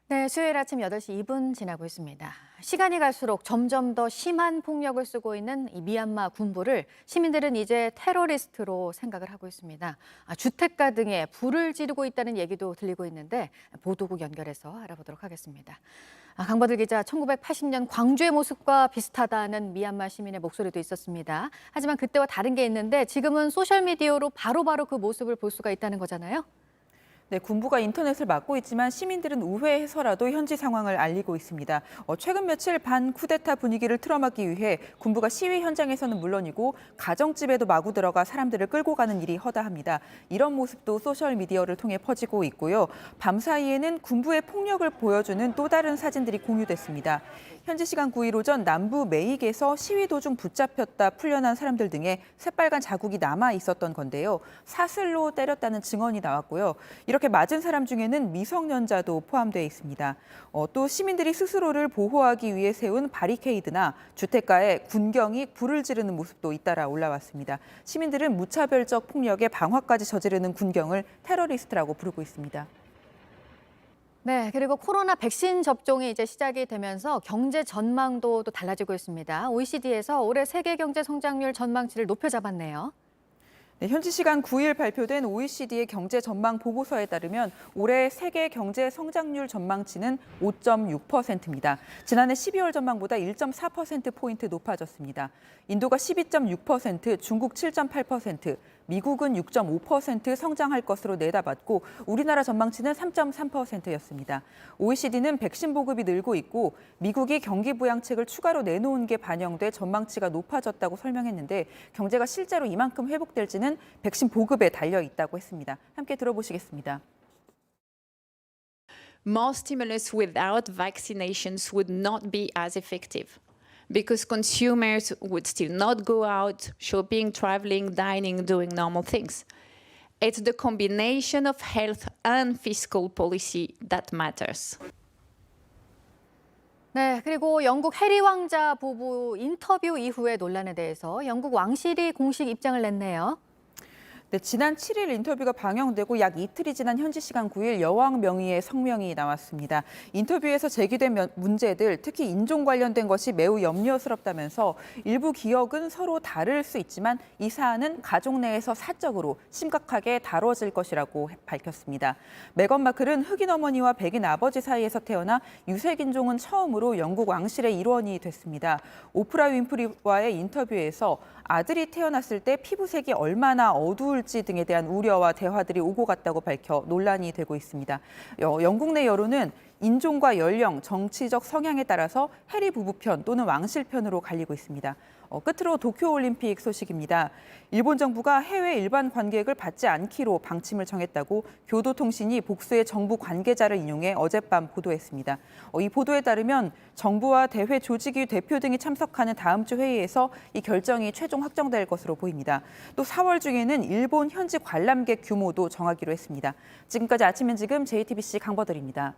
네, 수요일 아침 8시 2분 지나고 있습니다. 시간이 갈수록 점점 더 심한 폭력을 쓰고 있는 이 미얀마 군부를 시민들은 이제 테러리스트로 생각을 하고 있습니다. 주택가 등에 불을 지르고 있다는 얘기도 들리고 있는데 보도국 연결해서 알아보도록 하겠습니다. 강버들 기자, 1980년 광주의 모습과 비슷하다는 미얀마 시민의 목소리도 있었습니다. 하지만 그때와 다른 게 있는데 지금은 소셜미디어로 바로바로 그 모습을 볼 수가 있다는 거잖아요. 네, 군부가 인터넷을 막고 있지만 시민들은 우회해서라도 현지 상황을 알리고 있습니다. 최근 며칠 반 쿠데타 분위기를 틀어막기 위해 군부가 시위 현장에서는 물론이고 가정집에도 마구 들어가 사람들을 끌고 가는 일이 허다합니다. 이런 모습도 소셜미디어를 통해 퍼지고 있고요. 밤사이에는 군부의 폭력을 보여주는 또 다른 사진들이 공유됐습니다. 현지 시간 9일 오전 남부 메익에서 시위 도중 붙잡혔다 풀려난 사람들 등에 새빨간 자국이 남아 있었던 건데요. 사슬로 때렸다는 증언이 나왔고요. 이렇게 맞은 사람 중에는 미성년자도 포함되어 있습니다. 또 시민들이 스스로를 보호하기 위해 세운 바리케이드나 주택가에 군경이 불을 지르는 모습도 잇따라 올라왔습니다. 시민들은 무차별적 폭력에 방화까지 저지르는 군경을 테러리스트라고 부르고 있습니다. 네, 그리고 코로나 백신 접종이 이제 시작이 되면서 경제 전망도 또 달라지고 있습니다. OECD에서 올해 세계 경제 성장률 전망치를 높여 잡았네요. 네, 현지 시간 9일 발표된 OECD의 경제 전망 보고서에 따르면 올해 세계 경제 성장률 전망치는 5.6%입니다. 지난해 12월 전망보다 1.4%포인트 높아졌습니다. 인도가 12.6%, 중국 7.8%, 미국은 6.5% 성장할 것으로 내다봤고 우리나라 전망치는 3.3%였습니다. OECD는 백신 보급이 늘고 있고 미국이 경기 부양책을 추가로 내놓은 게 반영돼 전망치가 높아졌다고 설명했는데 경제가 실제로 이만큼 회복될지는 백신 보급에 달려 있다고 했습니다. 함께 들어보시겠습니다. More stimulus without vaccinations would not be as effective because consumers would still not go out, shopping, traveling, dining, doing normal things. It's the combination of health and fiscal policy that matters. 네, 그리고 영국 해리 왕자 부부 인터뷰 이후의 논란에 대해서 영국 왕실이 공식 입장을 냈네요. 네, 지난 7일 인터뷰가 방영되고 약 이틀이 지난 현지 시간 9일 여왕 명의의 성명이 나왔습니다. 인터뷰에서 제기된 문제들, 특히 인종 관련된 것이 매우 염려스럽다면서 일부 기억은 서로 다를 수 있지만 이 사안은 가족 내에서 사적으로 심각하게 다뤄질 것이라고 밝혔습니다. 메건 마클은 흑인 어머니와 백인 아버지 사이에서 태어나 유색 인종은 처음으로 영국 왕실의 일원이 됐습니다. 오프라 윈프리와의 인터뷰에서 아들이 태어났을 때 피부색이 얼마나 어두울지 등에 대한 우려와 대화들이 오고 갔다고 밝혀 논란이 되고 있습니다. 영국 내 여론은 인종과 연령, 정치적 성향에 따라서 해리 부부 편 또는 왕실 편으로 갈리고 있습니다. 끝으로 도쿄올림픽 소식입니다. 일본 정부가 해외 일반 관객을 받지 않기로 방침을 정했다고 교도통신이 복수의 정부 관계자를 인용해 어젯밤 보도했습니다. 이 보도에 따르면 정부와 대회 조직위 대표 등이 참석하는 다음 주 회의에서 이 결정이 최종 확정될 것으로 보입니다. 또 4월 중에는 일본 현지 관람객 규모도 정하기로 했습니다. 지금까지 아침 현지금 JTBC 강버들입니다.